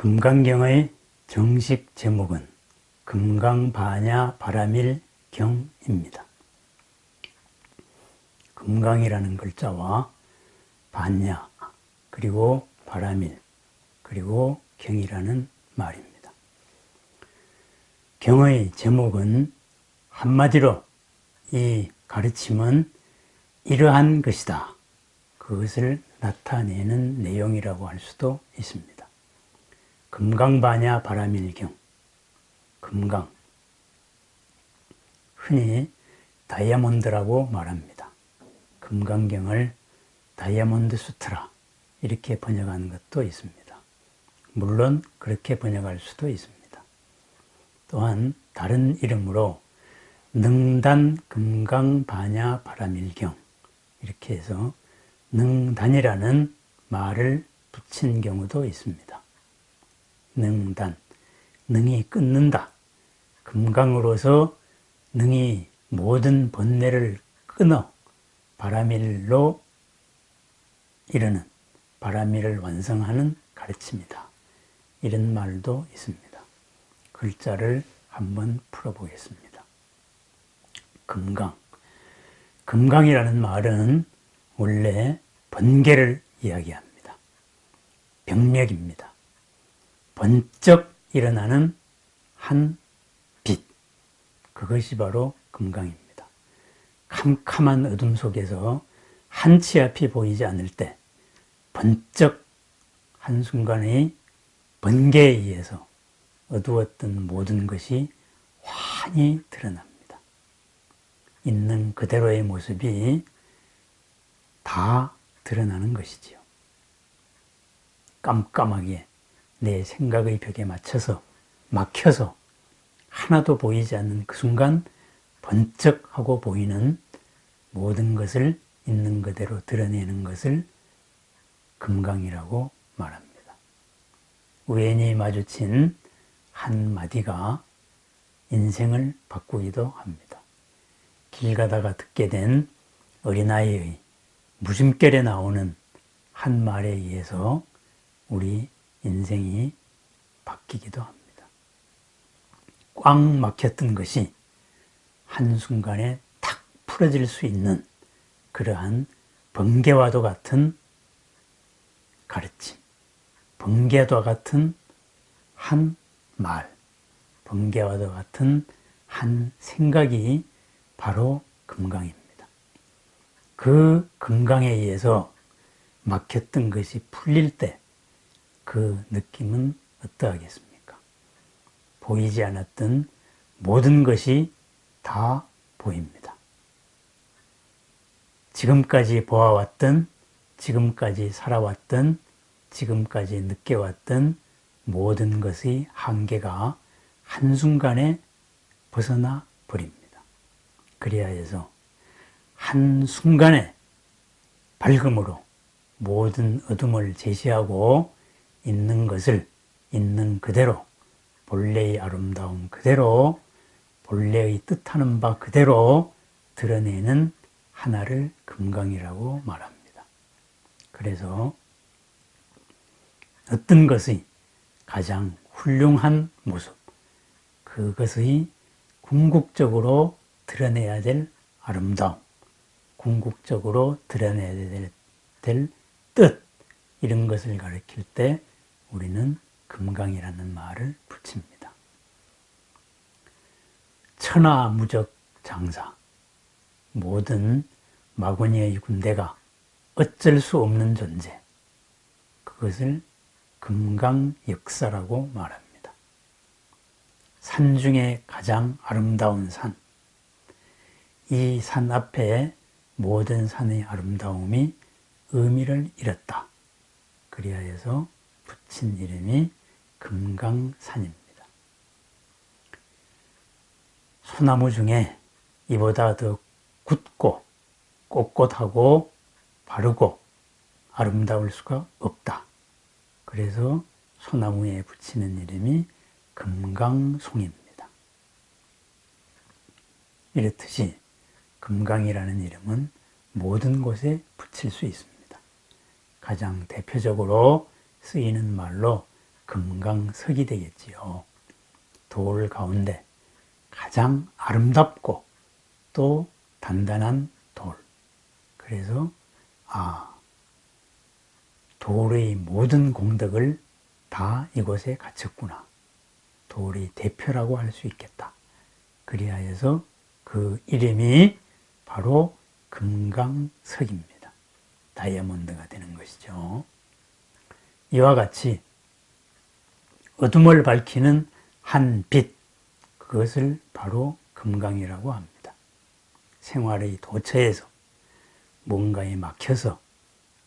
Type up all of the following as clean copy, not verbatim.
금강경의 정식 제목은 금강반야 바라밀경입니다. 금강이라는 글자와 반야, 그리고 바라밀, 그리고 경이라는 말입니다. 경의 제목은 한마디로 이 가르침은 이러한 것이다, 그것을 나타내는 내용이라고 할 수도 있습니다. 금강반야 바라밀경, 금강, 흔히 다이아몬드라고 말합니다. 금강경을 다이아몬드 수트라 이렇게 번역하는 것도 있습니다. 물론 그렇게 번역할 수도 있습니다. 또한 다른 이름으로 능단 금강반야 바라밀경 이렇게 해서 능단이라는 말을 붙인 경우도 있습니다. 능단, 능이 끊는다. 금강으로서 능이 모든 번뇌를 끊어 바라밀로 이르는, 바라밀을 완성하는 가르침이다. 이런 말도 있습니다. 글자를 한번 풀어보겠습니다. 금강. 금강이라는 말은 원래 번개를 이야기합니다. 병력입니다. 번쩍 일어나는 한 빛, 그것이 바로 금강입니다. 캄캄한 어둠 속에서 한치 앞이 보이지 않을 때 번쩍 한순간의 번개에 의해서 어두웠던 모든 것이 환히 드러납니다. 있는 그대로의 모습이 다 드러나는 것이지요. 깜깜하게 내 생각의 벽에 맞춰서 막혀서 하나도 보이지 않는 그 순간 번쩍하고 보이는 모든 것을 있는 그대로 드러내는 것을 금강이라고 말합니다. 우연히 마주친 한 마디가 인생을 바꾸기도 합니다. 길 가다가 듣게 된 어린아이의 무심결에 나오는 한 말에 의해서 우리 인생이 바뀌기도 합니다. 꽉 막혔던 것이 한순간에 탁 풀어질 수 있는 그러한 번개와도 같은 가르침, 번개와 같은 한 말, 번개와도 같은 한 생각이 바로 금강입니다. 그 금강에 의해서 막혔던 것이 풀릴 때 그 느낌은 어떠하겠습니까? 보이지 않았던 모든 것이 다 보입니다. 지금까지 보아왔던, 지금까지 살아왔던, 지금까지 느껴왔던 모든 것의 한계가 한순간에 벗어나 버립니다. 그래야 해서 한순간에 밝음으로 모든 어둠을 제시하고 있는 것을 있는 그대로, 본래의 아름다움 그대로, 본래의 뜻하는 바 그대로 드러내는 하나를 금강이라고 말합니다. 그래서 어떤 것의 가장 훌륭한 모습, 그것의 궁극적으로 드러내야 될 아름다움, 궁극적으로 드러내야 될 뜻, 이런 것을 가리킬 때 우리는 금강이라는 말을 붙입니다. 천하무적 장사, 모든 마구니의 군대가 어쩔 수 없는 존재, 그것을 금강역사라고 말합니다. 산 중에 가장 아름다운 산, 이 산 앞에 모든 산의 아름다움이 의미를 잃었다. 그리하 해서 붙인 이름이 금강산입니다. 소나무 중에 이보다 더 굳고 꼿꼿하고 바르고 아름다울 수가 없다. 그래서 소나무에 붙이는 이름이 금강송입니다. 이렇듯이 금강이라는 이름은 모든 곳에 붙일 수 있습니다. 가장 대표적으로 쓰이는 말로 금강석이 되겠지요. 돌 가운데 가장 아름답고 또 단단한 돌. 그래서 돌의 모든 공덕을 다 이곳에 갖췄구나. 돌의 대표라고 할 수 있겠다. 그리하여서 그 이름이 바로 금강석입니다. 다이아몬드가 되는 것이죠. 이와 같이 어둠을 밝히는 한 빛, 그것을 바로 금강이라고 합니다. 생활의 도처에서 뭔가에 막혀서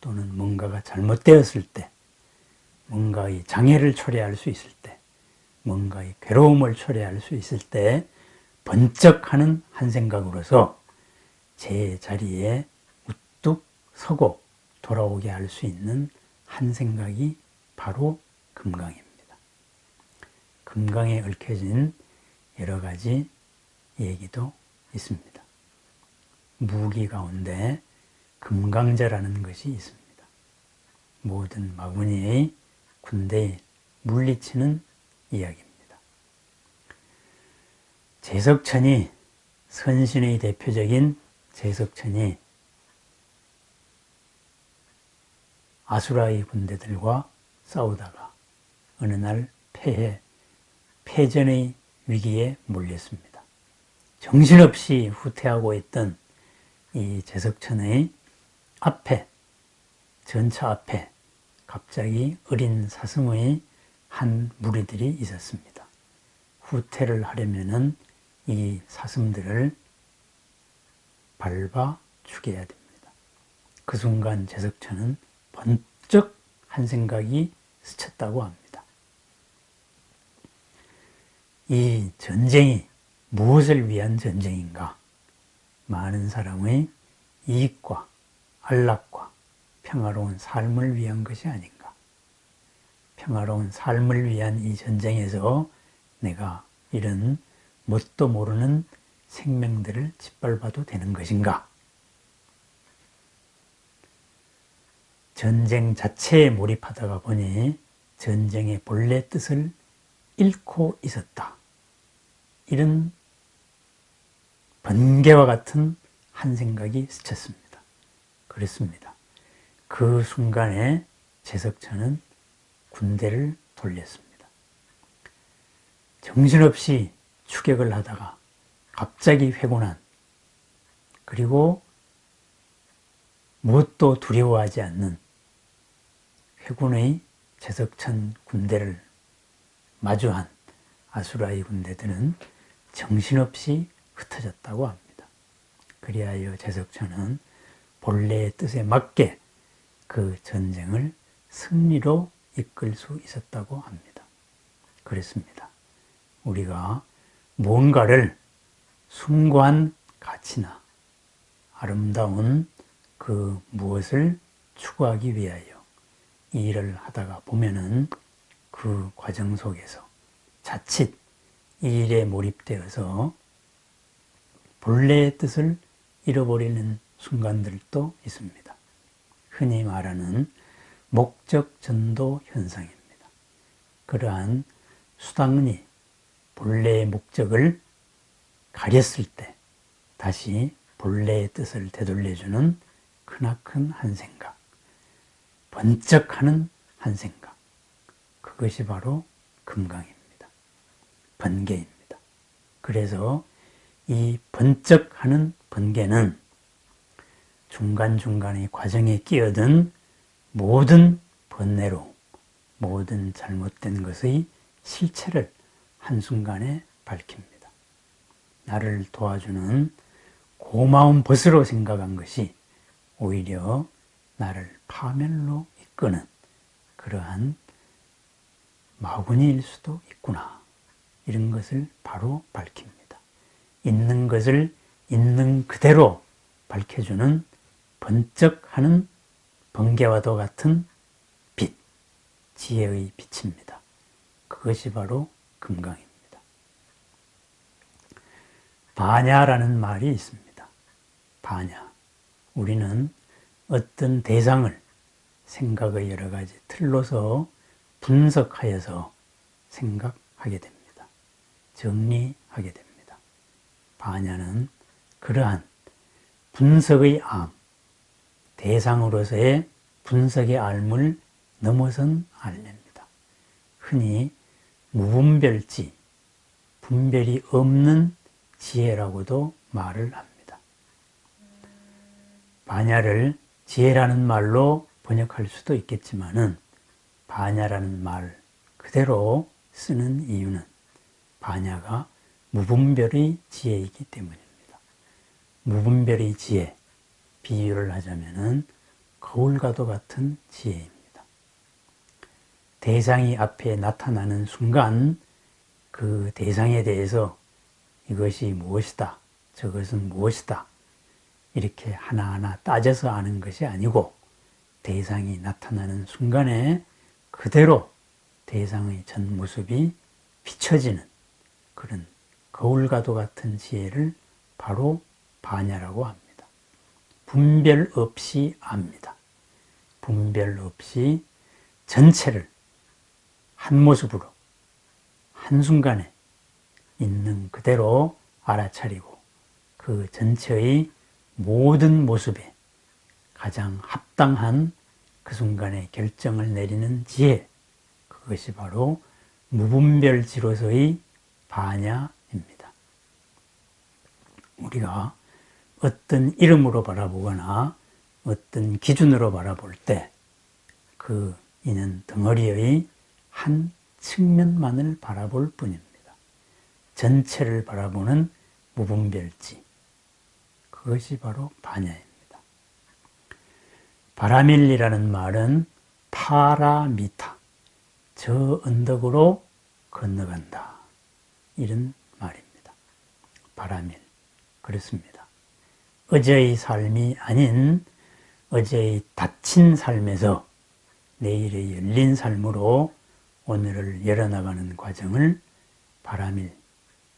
또는 뭔가가 잘못되었을 때, 뭔가의 장애를 초래할 수 있을 때, 뭔가의 괴로움을 초래할 수 있을 때 번쩍하는 한 생각으로서 제 자리에 우뚝 서고 돌아오게 할 수 있는 한 생각이 바로 금강입니다. 금강에 얽혀진 여러 가지 얘기도 있습니다. 무기 가운데 금강자라는 것이 있습니다. 모든 마구니의 군대에 물리치는 이야기입니다. 제석천이, 선신의 대표적인 제석천이 아수라의 군대들과 싸우다가 어느 날 패전의 위기에 몰렸습니다. 정신없이 후퇴하고 있던 이 제석천의 앞에, 전차 앞에 갑자기 어린 사슴의 한 무리들이 있었습니다. 후퇴를 하려면은 이 사슴들을 밟아 죽여야 됩니다. 그 순간 제석천은 번쩍 한 생각이 스쳤다고 합니다. 이 전쟁이 무엇을 위한 전쟁인가? 많은 사람의 이익과 안락과 평화로운 삶을 위한 것이 아닌가? 평화로운 삶을 위한 이 전쟁에서 내가 이런 뭣도 모르는 생명들을 짓밟아도 되는 것인가? 전쟁 자체에 몰입하다가 보니 전쟁의 본래 뜻을 잃고 있었다. 이런 번개와 같은 한 생각이 스쳤습니다. 그렇습니다. 그 순간에 제석천은 군대를 돌렸습니다. 정신없이 추격을 하다가 갑자기 회군한, 그리고 무엇도 두려워하지 않는 회군의 제석천 군대를 마주한 아수라의 군대들은 정신없이 흩어졌다고 합니다. 그리하여 제석천은 본래의 뜻에 맞게 그 전쟁을 승리로 이끌 수 있었다고 합니다. 그렇습니다. 우리가 뭔가를 숭고한 가치나 아름다운 그 무엇을 추구하기 위하여 이 일을 하다가 보면은 그 과정 속에서 자칫 이 일에 몰입되어서 본래의 뜻을 잃어버리는 순간들도 있습니다. 흔히 말하는 목적 전도 현상입니다. 그러한 수단이 본래의 목적을 가렸을 때 다시 본래의 뜻을 되돌려주는 크나큰 한 생각, 번쩍하는 한 생각, 그것이 바로 금강입니다. 번개입니다. 그래서 이 번쩍하는 번개는 중간중간의 과정에 끼어든 모든 번뇌로, 모든 잘못된 것의 실체를 한순간에 밝힙니다. 나를 도와주는 고마운 벗으로 생각한 것이 오히려 나를 파멸로 이끄는 그러한 마구니일 수도 있구나. 이런 것을 바로 밝힙니다. 있는 것을 있는 그대로 밝혀주는 번쩍하는 번개와도 같은 빛, 지혜의 빛입니다. 그것이 바로 금강입니다. 반야라는 말이 있습니다. 반야. 우리는 어떤 대상을 생각의 여러 가지 틀로서 분석하여서 생각하게 됩니다. 정리하게 됩니다. 반야는 그러한 분석의 암, 대상으로서의 분석의 알물 넘어선 알례입니다. 흔히 무분별지, 분별이 없는 지혜라고도 말을 합니다. 반야를 지혜라는 말로 번역할 수도 있겠지만은 반야라는 말 그대로 쓰는 이유는 반야가 무분별의 지혜이기 때문입니다. 무분별의 지혜, 비유를 하자면은 거울과도 같은 지혜입니다. 대상이 앞에 나타나는 순간 그 대상에 대해서 이것이 무엇이다, 저것은 무엇이다 이렇게 하나하나 따져서 아는 것이 아니고 대상이 나타나는 순간에 그대로 대상의 전 모습이 비춰지는 그런 거울과도 같은 지혜를 바로 반야라고 합니다. 분별 없이 압니다. 분별 없이 전체를 한 모습으로 한순간에 있는 그대로 알아차리고 그 전체의 모든 모습에 가장 합당한 그 순간에 결정을 내리는 지혜, 그것이 바로 무분별지로서의 반야입니다. 우리가 어떤 이름으로 바라보거나 어떤 기준으로 바라볼 때 그 이는 덩어리의 한 측면만을 바라볼 뿐입니다. 전체를 바라보는 무분별지, 그것이 바로 반야입니다. 바라밀리라는 말은 파라미타, 저 언덕으로 건너간다, 이런 말입니다. 바라밀, 그렇습니다. 어제의 삶이 아닌 어제의 닫힌 삶에서 내일의 열린 삶으로 오늘을 열어나가는 과정을 바라밀,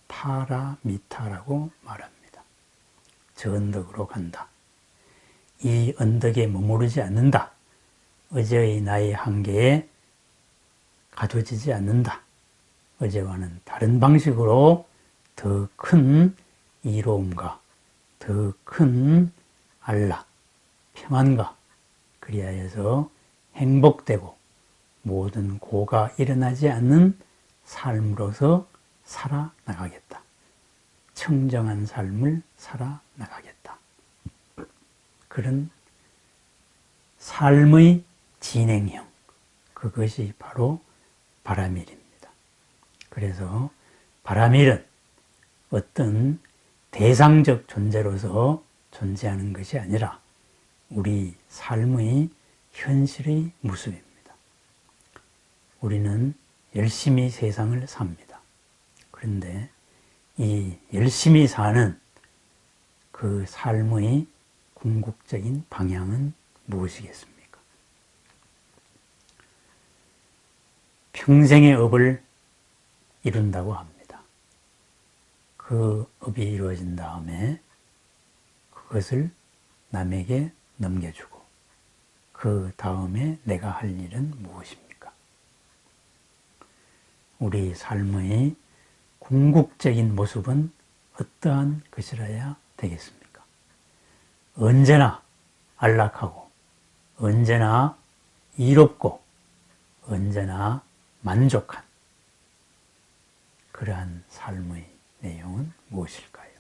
파라미타라고 말합니다. 저 언덕으로 간다. 이 언덕에 머무르지 않는다. 어제의 나의 한계에 가둬지지 않는다. 어제와는 다른 방식으로 더 큰 이로움과 더 큰 안락, 평안과 그리하여서 행복되고 모든 고가 일어나지 않는 삶으로서 살아나가겠다. 청정한 삶을 살아나가겠다. 그런 삶의 진행형, 그것이 바로 바라밀입니다. 그래서 바라밀은 어떤 대상적 존재로서 존재하는 것이 아니라 우리 삶의 현실의 모습입니다. 우리는 열심히 세상을 삽니다. 그런데 이 열심히 사는 그 삶의 궁극적인 방향은 무엇이겠습니까? 평생의 업을 이룬다고 합니다. 그 업이 이루어진 다음에 그것을 남에게 넘겨주고 그 다음에 내가 할 일은 무엇입니까? 우리 삶의 궁극적인 모습은 어떠한 것이라야 되겠습니까? 언제나 안락하고 언제나 이롭고 언제나 만족한 그러한 삶의 내용은 무엇일까요?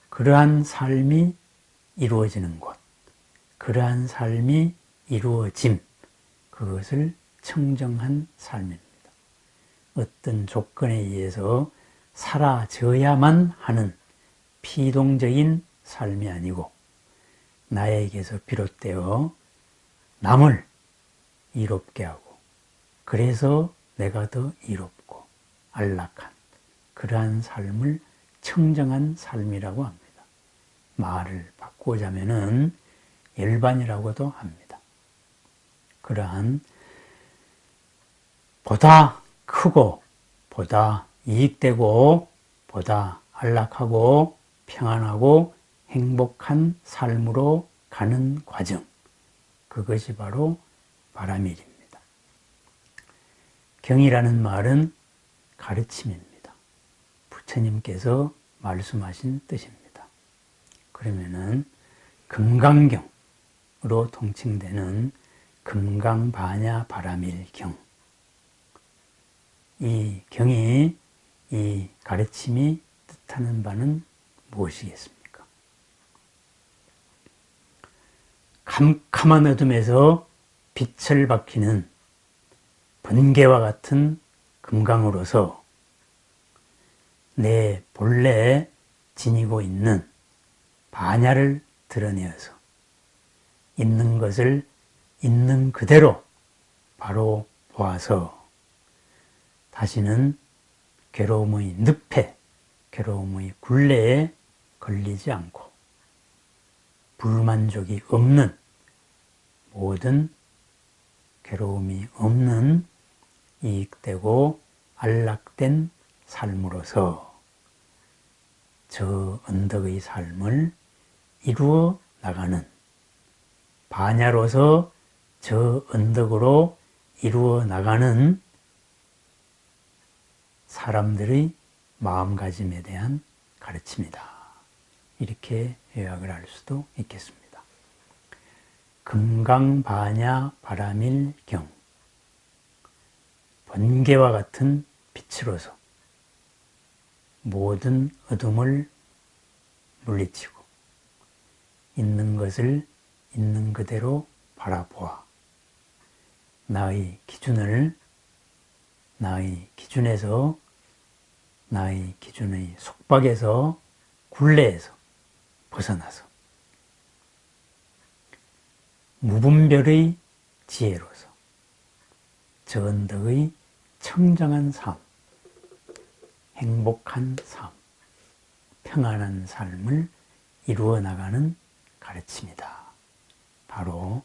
그러한 삶이 이루어지는 곳, 그러한 삶이 이루어짐, 그것을 청정한 삶입니다. 어떤 조건에 의해서 사라져야만 하는 피동적인 삶이 아니고 나에게서 비롯되어 남을 이롭게 하고 그래서 내가 더 이롭고 안락한 그러한 삶을 청정한 삶이라고 합니다. 말을 바꾸자면은 열반이라고도 합니다. 그러한 보다 크고 보다 이익되고 보다 안락하고 평안하고 행복한 삶으로 가는 과정, 그것이 바로 바라밀입니다. 경이라는 말은 가르침입니다. 부처님께서 말씀하신 뜻입니다. 그러면은 금강경으로 통칭되는 금강반야바라밀경, 이 경이, 이 가르침이 뜻하는 바는 무엇이겠습니까? 캄캄한 어둠에서 빛을 밝히는 번개와 같은 금강으로서 내 본래 지니고 있는 반야를 드러내어서 있는 것을 있는 그대로 바로 보아서 다시는 괴로움의 늪에, 괴로움의 굴레에 걸리지 않고 불만족이 없는, 모든 괴로움이 없는 이익되고 안락된 삶으로서 저 언덕의 삶을 이루어 나가는, 반야로서 저 언덕으로 이루어 나가는 사람들의 마음가짐에 대한 가르침이다. 이렇게 요약을 할 수도 있겠습니다. 금강반야바라밀경, 번개와 같은 빛으로서 모든 어둠을 물리치고 있는 것을 있는 그대로 바라보아 나의 기준을, 나의 기준에서, 나의 기준의 속박에서, 굴레에서 벗어나서 무분별의 지혜로서 저 언덕의 청정한 삶, 행복한 삶, 평안한 삶을 이루어 나가는 가르침이다. 바로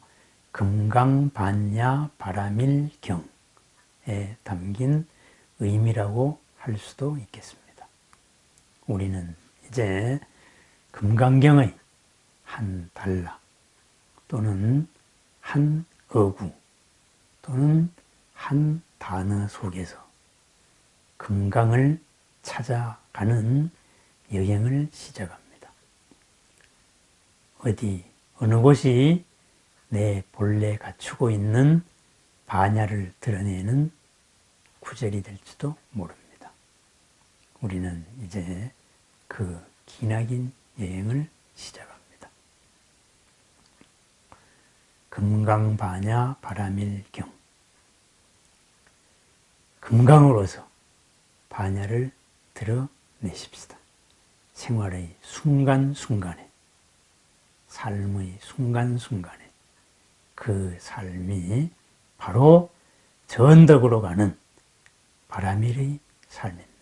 금강반야바라밀경에 담긴 의미라고 할 수도 있겠습니다. 우리는 이제 금강경의 한 단락 또는 한 어구 또는 한 단어 속에서 금강을 찾아가는 여행을 시작합니다. 어느 곳이 내 본래 갖추고 있는 반야를 드러내는 구절이 될지도 모릅니다. 우리는 이제 그 기나긴 여행을 시작합니다. 금강반야바라밀경, 금강으로서 반야를 드러내십시다. 생활의 순간순간에, 삶의 순간순간에 그 삶이 바로 저 언덕으로 가는 바라밀의 삶입니다.